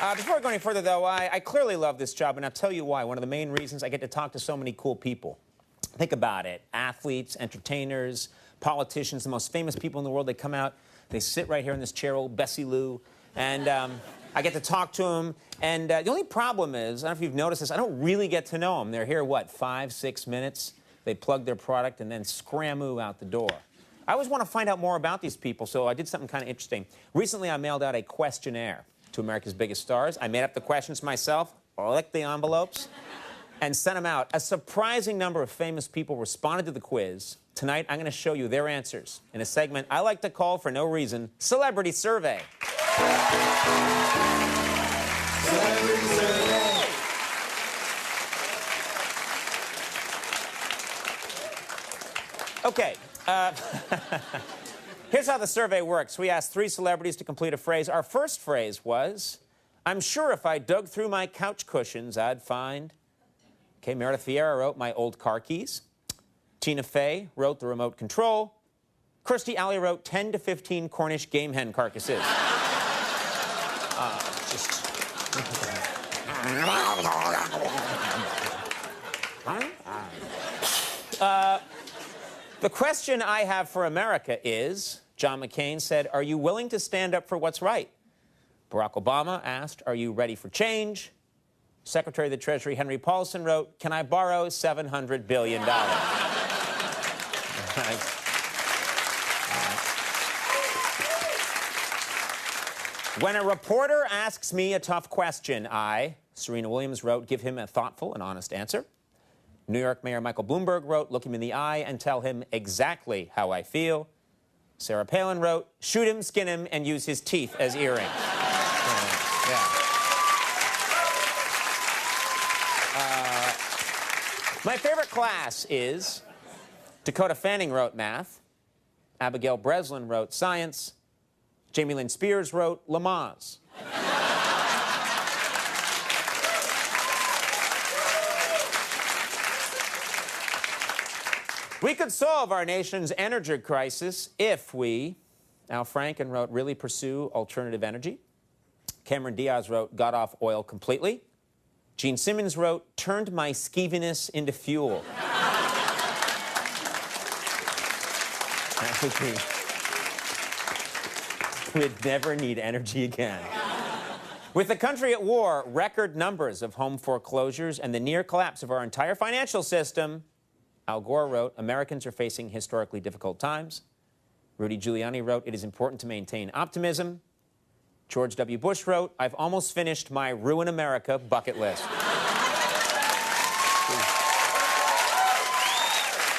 up. Before I go any further, though, I clearly love this job, and I'll tell you why. One of the main reasons I get to talk to so many cool people. Think about it. Athletes, entertainers, politicians, the most famous people in the world, they come out, they sit right here in this chair, old Bessie Lou, and I get to talk to them. And the only problem is, I don't know if you've noticed this, I don't really get to know them. They're here, what, 5, 6 minutes? They plug their product and then scram-oo out the door. I always want to find out more about these people, so I did something kind of interesting. Recently, I mailed out a questionnaire to America's Biggest Stars. I made up the questions myself, licked the envelopes, and sent them out. A surprising number of famous people responded to the quiz. Tonight, I'm going to show you their answers in a segment I like to call, for no reason, Celebrity Survey. Celebrity Survey. Okay. Here's how the survey works. We asked 3 celebrities to complete a phrase. Our first phrase was, I'm sure if I dug through my couch cushions, I'd find... Okay, Meredith Vieira wrote my old car keys. Tina Fey wrote the remote control. Kirstie Alley wrote 10 to 15 Cornish game hen carcasses. The question I have for America is, John McCain said, are you willing to stand up for what's right? Barack Obama asked, are you ready for change? Secretary of the Treasury Henry Paulson wrote, can I borrow $700 billion? When a reporter asks me a tough question, Serena Williams wrote, give him a thoughtful and honest answer. New York Mayor Michael Bloomberg wrote, look him in the eye and tell him exactly how I feel. Sarah Palin wrote, shoot him, skin him, and use his teeth as earrings. My favorite class is Dakota Fanning wrote math, Abigail Breslin wrote science, Jamie Lynn Spears wrote Lamaze. We could solve our nation's energy crisis if we, Al Franken wrote, really pursue alternative energy. Cameron Diaz wrote, got off oil completely. Gene Simmons wrote, turned my skeeviness into fuel. We'd never need energy again. With the country at war, record numbers of home foreclosures, and the near collapse of our entire financial system, Al Gore wrote, Americans are facing historically difficult times. Rudy Giuliani wrote, it is important to maintain optimism. George W. Bush wrote, I've almost finished my Ruin America bucket list.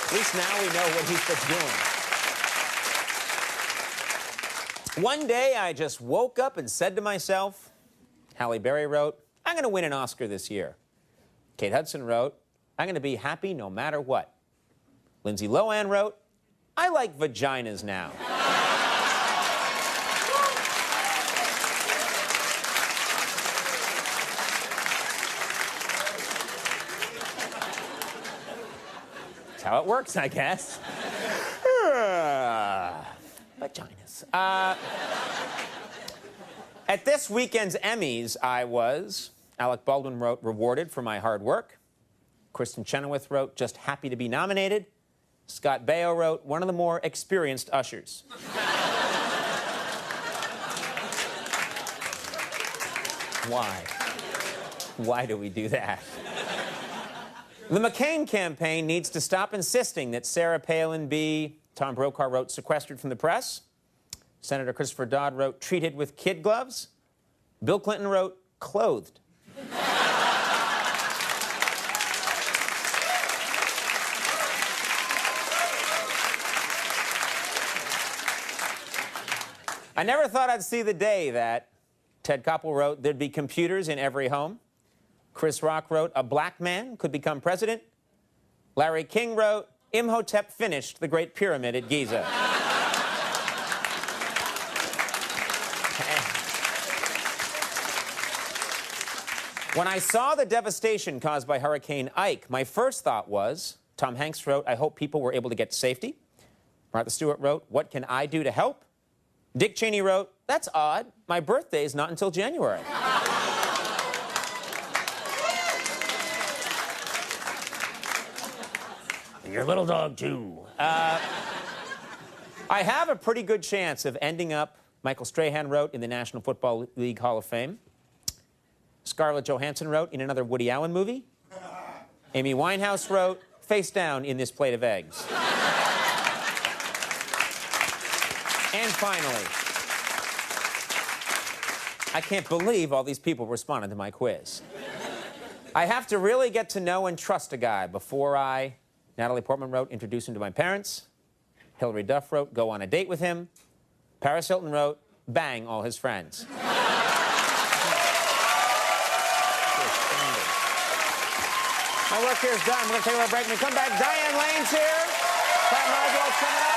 At least now we know what he's been doing. One day I just woke up and said to myself, Halle Berry wrote, I'm going to win an Oscar this year. Kate Hudson wrote, I'm going to be happy no matter what. Lindsay Lohan wrote, I like vaginas now. That's how it works, I guess. Vaginas. At this weekend's Emmys, Alec Baldwin wrote, rewarded for my hard work. Kristen Chenoweth wrote, just happy to be nominated. Scott Baio wrote, one of the more experienced ushers. Why? Why do we do that? The McCain campaign needs to stop insisting that Sarah Palin be, Tom Brokaw wrote, sequestered from the press. Senator Christopher Dodd wrote, treated with kid gloves. Bill Clinton wrote, clothed. I never thought I'd see the day that Ted Koppel wrote, there'd be computers in every home. Chris Rock wrote, a black man could become president. Larry King wrote, Imhotep finished the Great Pyramid at Giza. When I saw the devastation caused by Hurricane Ike, my first thought was, Tom Hanks wrote, I hope people were able to get to safety. Martha Stewart wrote, what can I do to help? Dick Cheney wrote, That's odd. My birthday is not until January. Your little dog, too. I have a pretty good chance of ending up, Michael Strahan wrote, in the National Football League Hall of Fame. Scarlett Johansson wrote in another Woody Allen movie. Amy Winehouse wrote, face down in this plate of eggs. And finally, I can't believe all these people responded to my quiz. I have to really get to know and trust a guy before I... Natalie Portman wrote, introduce him to my parents. Hilary Duff wrote, go on a date with him. Paris Hilton wrote, bang all his friends. My work here is done. We're going to take a little break. When we come back, Diane Lane's here. Pat Marswell's coming up.